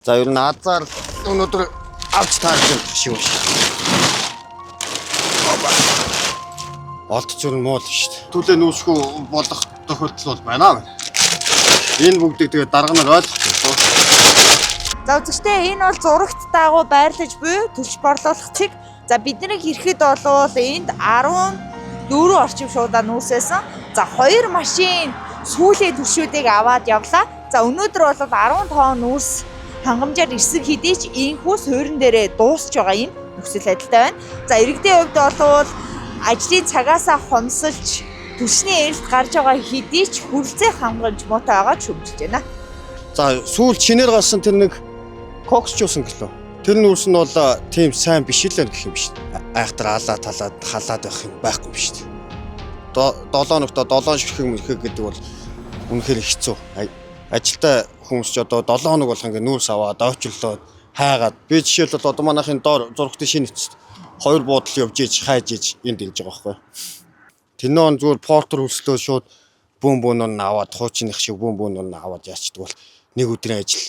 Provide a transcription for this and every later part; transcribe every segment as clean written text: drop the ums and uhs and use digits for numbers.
За ер нь азар өнөөдөр авч таарч шүү. Олдч юу муу л шүү дээ. Түлээ нүүсгүй болох тохиолдол бол байна. Энэ бүгдийг тэгээ дарга нар ойлгохгүй. За үзэгчдээ энэ бол зурагт дагуу байрлаж буй төлж борлуулах чиг. За биднийг ирэхэд болвол энд 14 орчим шуудаа нүүсээсэн. За 2 машин сүүлийн төлшүүдийг аваад явлаа. За өнөөдөр бол 15 нүүрс хангамжаар эсэг хийдий ч энэхүү суурин дээрээ дуусч байгаа юм нөхцөл байдалтай байна. За иргэдийн хувьд бол ажлын цагаасаа хомсолж түлшний эрэлт гарч байгаа хэдий ч хүрлцээ хангамж муутай байгааг шүмжилж байна. За сүүлд шинээр гарсан тэр нэг коксчуусан гэлөө. Тэр нүүрс нь бол тийм сайн биш л гэх юм шүү дээ. Айхтар алаа талаад халаад байх юм байхгүй юм шүү дээ. 7 ногтоо 7 ширхэг мөрхэг гэдэг бол үнэхээр хэцүү. Ажилтай хүмүүс ч одоо 7 хоног болох ингээ нүүрс аваад ойчлоод хайгаад би жишээлбэл одоо манайхын доор зургтын шинэ эцэст 2 буудлын явж иж хайж иж энд ингэж байгаа байхгүй. Тэнэн зүгээр портер хөлслөө шууд бүүн нь аваад хуучных шиг бүүн нь аваад яачдаг бол нэг өдрийн ажил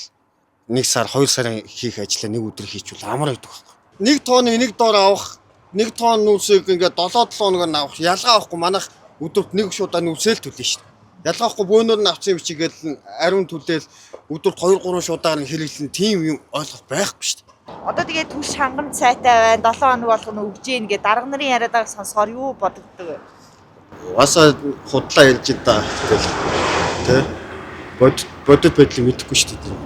1 сар 2 сарын хийх ажлаа нэг өдөр хийчихвэл амар байдаг байхгүй. Нэг тооныг нэг доор авах, нэг тоон нүүсийг ингээ 7 хоногор нь авах ялгаа авахгүй манайх өдөрт нэг шуудаа нүүсэл төлнө шүү дээ. Ялгаахгүй бөөнөр нь авсан юм чигээл ариун түлээл өдөрт 2-3 шудагаар нь хэрэглэн тийм юм ойлгох байхгүй шүү дээ. Одоо тэгээ түлш хангамж сайтай байна. 7 хоног болгоно өгж ийн гэ дарга нарын яриад байгааг сонсохоор юу бодогддог вэ? Угаасаа худлаа ярьж да тэгэл тэ бодит байдлыг мэдэхгүй шүү дээ.